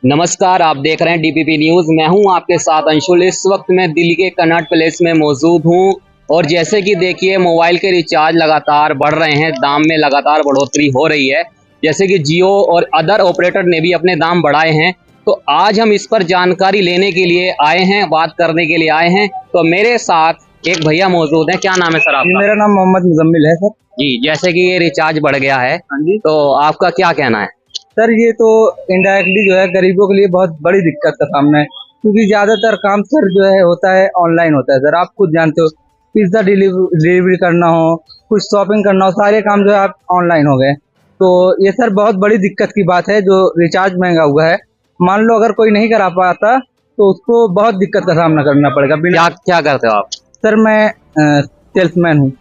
नमस्कार, आप देख रहे हैं डीपीपी न्यूज। मैं हूं आपके साथ अंशुल। इस वक्त मैं दिल्ली के कनॉट प्लेस में मौजूद हूं और जैसे कि देखिए मोबाइल के रिचार्ज लगातार बढ़ रहे हैं, दाम में लगातार बढ़ोतरी हो रही है। जैसे कि जियो और अदर ऑपरेटर ने भी अपने दाम बढ़ाए हैं। तो आज हम इस पर जानकारी लेने के लिए आए हैं, बात करने के लिए आए हैं। तो मेरे साथ एक भैया मौजूद हैं। क्या नाम है सर आपका? मेरा नाम मोहम्मद मुजम्मिल है सर। जी, जैसे कि ये रिचार्ज बढ़ गया है, हाँ जी तो आपका क्या कहना है? सर, ये तो इनडायरेक्टली जो है गरीबों के लिए बहुत बड़ी दिक्कत का सामना है, क्योंकि ज्यादातर काम सर जो है होता है ऑनलाइन होता है। सर आप खुद जानते हो, पिज्जा डिलीवरी करना हो, कुछ शॉपिंग करना हो, सारे काम जो है आप ऑनलाइन हो गए। तो ये सर बहुत बड़ी दिक्कत की बात है जो रिचार्ज महंगा हुआ है। मान लो अगर कोई नहीं करा पाता तो उसको बहुत दिक्कत का सामना करना पड़ेगा। क्या क्या करते हो आप? सर मैं सेल्समैन हूँ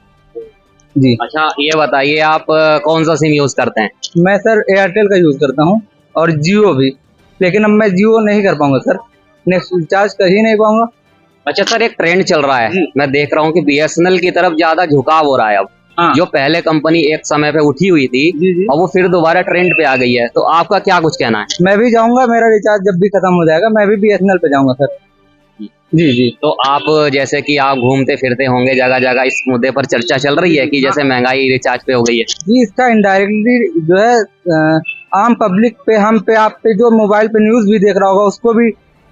जी। अच्छा, ये बताइए आप कौन सा सिम यूज करते हैं? मैं सर एयरटेल का यूज करता हूँ और जियो भी, लेकिन अब मैं जियो नहीं कर पाऊंगा सर, नेक्स्ट रिचार्ज कर ही नहीं पाऊंगा। अच्छा सर, एक ट्रेंड चल रहा है, मैं देख रहा हूँ कि बीएसएनएल की तरफ ज्यादा झुकाव हो रहा है अब। हाँ। जो पहले कंपनी एक समय पे उठी हुई थी, जी। और वो फिर दोबारा ट्रेंड पे आ गई है। तो आपका क्या कुछ कहना है? मैं भी जाऊंगा, मेरा रिचार्ज जब भी खत्म हो जाएगा मैं भी बीएसएनएल पे जाऊंगा सर। जी। तो आप जैसे कि आप घूमते फिरते होंगे जगह जगह, इस मुद्दे पर चर्चा चल रही है कि जैसे महंगाई रिचार्ज पे हो गई है। जी, इसका इनडायरेक्टली जो है आम पब्लिक पे, हम पे, आप पे जो मोबाइल पे न्यूज भी देख रहा होगा उसको भी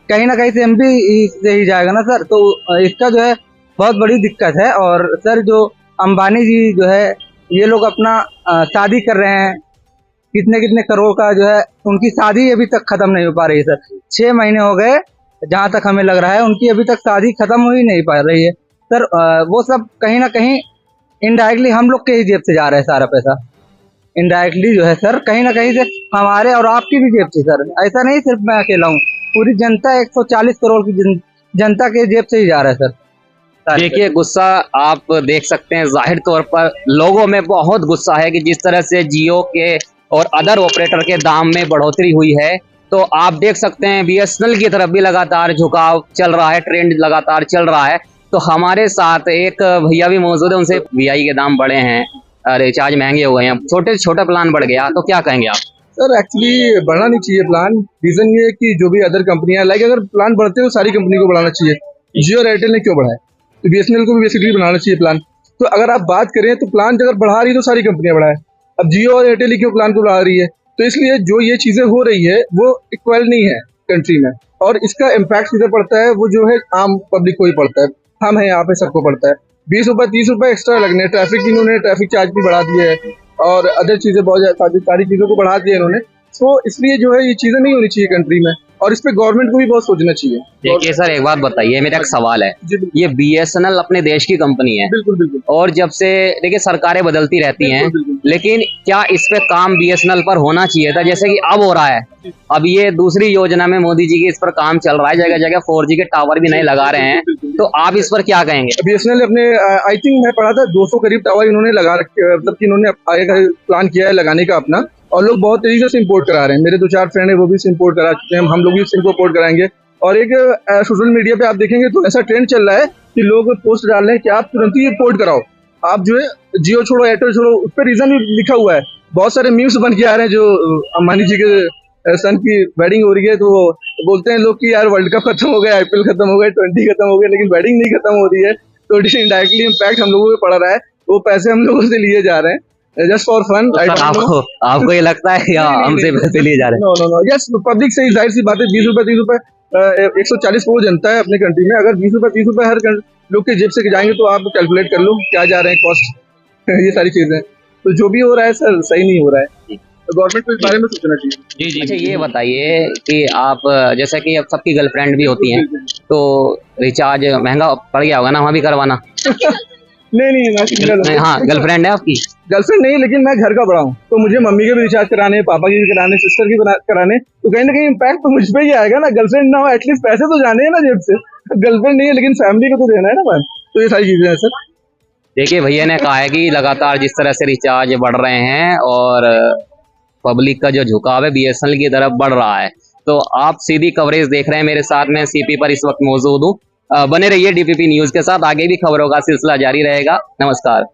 कहीं ना कहीं से हम भी से ही जाएगा ना सर। तो इसका जो है बहुत बड़ी दिक्कत है। और सर जो अंबानी जी जो है ये लोग अपना शादी कर रहे हैं, कितने कितने करोड़ का जो है, उनकी शादी अभी तक खत्म नहीं हो पा रही है सर। 6 महीने हो गए जहां तक हमें लग रहा है, उनकी अभी तक शादी खत्म हो ही नहीं पा रही है सर। वो सब कहीं ना कहीं इनडायरेक्टली हम लोग के ही जेब से जा रहा है सारा पैसा। इनडायरेक्टली जो है सर कहीं ना कहीं से हमारे और आपकी भी जेब से सर। ऐसा नहीं सिर्फ मैं अकेला हूँ, पूरी जनता 140 करोड़ की जनता के जेब से ही जा रहा है सर। देखिए, गुस्सा आप देख सकते हैं, जाहिर तौर पर लोगों में बहुत गुस्सा है कि जिस तरह से जियो के और अदर ऑपरेटर के दाम में बढ़ोतरी हुई है। तो आप देख सकते हैं बीएसएनएल की तरफ भी लगातार झुकाव चल रहा है, ट्रेंड लगातार चल रहा है। तो हमारे साथ एक भैया भी मौजूद है, उनसे वीआई के दाम बढ़े हैं, रिचार्ज महंगे हो गए हैं, छोटे से छोटा प्लान बढ़ गया, तो क्या कहेंगे आप? सर एक्चुअली बढ़ना नहीं चाहिए प्लान। रीजन ये है कि जो भी अदर कंपनियां लाइक, अगर प्लान बढ़ते तो सारी कंपनी को बढ़ाना चाहिए। जियो और एयरटेल ने क्यों बढ़ाया? तो बीएसएनएल को भी बेसिकली बनाना चाहिए प्लान। तो अगर आप बात करें तो प्लान अगर बढ़ा रही है तो सारी कंपनियां बढ़ाए। अब जियो और एयरटेल ही क्यों प्लान को बढ़ा रही है? तो इसलिए जो ये चीजें हो रही है वो इक्वल नहीं है कंट्री में, और इसका इम्पैक्ट सीधे पड़ता है वो जो है आम पब्लिक को ही पड़ता है। हम है यहाँ पे, सबको पड़ता है। 20 रुपए 30 रुपए एक्स्ट्रा लगने, ट्रैफिक इन्होंने ट्रैफिक चार्ज भी बढ़ा दिए है और अदर चीजें बहुत सारी चीजों को बढ़ा दिया इन्होंने। तो इसलिए जो है ये चीजें नहीं होनी चाहिए कंट्री में, और इस पे गवर्नमेंट को भी बहुत सोचना चाहिए। देखिए सर, एक बात बताइए, मेरा एक सवाल है। ये बीएसएनएल अपने देश की कंपनी है, बिल्कुल। और जब से देखिए सरकारें बदलती रहती हैं, लेकिन क्या इस पे काम बीएसएनएल पर होना चाहिए था जैसे कि अब हो रहा है? अब ये दूसरी योजना में मोदी जी की इस पर काम चल रहा है, जगह जगह 4G के टावर भी नहीं लगा रहे हैं। तो आप इस पर क्या कहेंगे? बीएसएनएल अपने आई थिंक मैं पढ़ा था 200 करीब टावर इन्होंने लगा रखे, मतलब कि इन्होंने आगे प्लान किया है लगाने का अपना, और लोग बहुत तेजी से इम्पोर्ट करा रहे हैं। मेरे 2-4 फ्रेंड है वो भी इम्पोर्ट करा चुके हैं, हम लोग भी इनको इम्पोर्ट कराएंगे। और एक सोशल मीडिया पे आप देखेंगे तो ऐसा ट्रेंड चल रहा है कि लोग पोस्ट डाल रहे हैं कि आप तुरंत ही इम्पोर्ट कराओ, आप जो है जियो छोड़ो एयरटेल छोड़ो। उस पर रीजन भी लिखा हुआ है, बहुत सारे मीम्स बन के आ रहे हैं। जो अंबानी जी के सन की वेडिंग हो रही है तो बोलते हैं लोग कि यार वर्ल्ड कप खत्म हो गया, आईपीएल खत्म हो गया, 20 खत्म हो गया, लेकिन वेडिंग नहीं खत्म हो रही है। तो इनडायरेक्टली इम्पैक्ट हम लोगों पे पड़ रहा है, वो पैसे हम लोगों से लिए जा रहे हैं जस्ट फॉर फन। आपको ये लगता है या हमसे पैसे लिए जा रहे हैं? नो, यस, पब्लिक से जाहिर सी बात है। 20 रुपए 30 रुपए 140 करोड़ जनता है अपने कंट्री में। अगर 20 रुपए 30 रुपए हर लोग के जेब से जाएंगे तो आप कैलकुलेट कर लो क्या जा रहे हैं कॉस्ट ये सारी चीजें। तो जो भी हो रहा है सर सही नहीं हो रहा है, तो गवर्नमेंट को इस बारे में सोचना चाहिए। जी। अच्छा, ये बताइए कि आप जैसे कि अब सबकी गर्लफ्रेंड भी होती हैं, तो रिचार्ज महंगा पड़ गया होगा ना वहाँ भी करवाना? नहीं, मैं सिंगल हूँ। हाँ, गर्लफ्रेंड है आपकी? गर्लफ्रेंड नहीं, लेकिन मैं घर का बड़ा हूँ, तो मुझे मम्मी के भी रिचार्ज कराने, पापा के भी कराने, सिस्टर की कराने, तो कहीं ना कहीं इम्पैक्ट तो मुझ पे ही आएगा ना। गर्लफ्रेंड ना हो, एटलीस्ट पैसे तो जाने हैं ना जेब से। गर्लफ्रेंड नहीं है लेकिन फैमिली को तो देना है ना भाई। तो ये सारी चीजें हैं सर। देखिए, भैया ने कहा है कि लगातार जिस तरह से रिचार्ज बढ़ रहे हैं और पब्लिक का जो झुकाव है बीएसएनएल की तरफ बढ़ रहा है। तो आप सीधी कवरेज देख रहे हैं, मेरे साथ में सीपी पर इस वक्त मौजूद हूँ। बने रहिए डीपीपी न्यूज के साथ, आगे भी खबरों का सिलसिला जारी रहेगा। नमस्कार।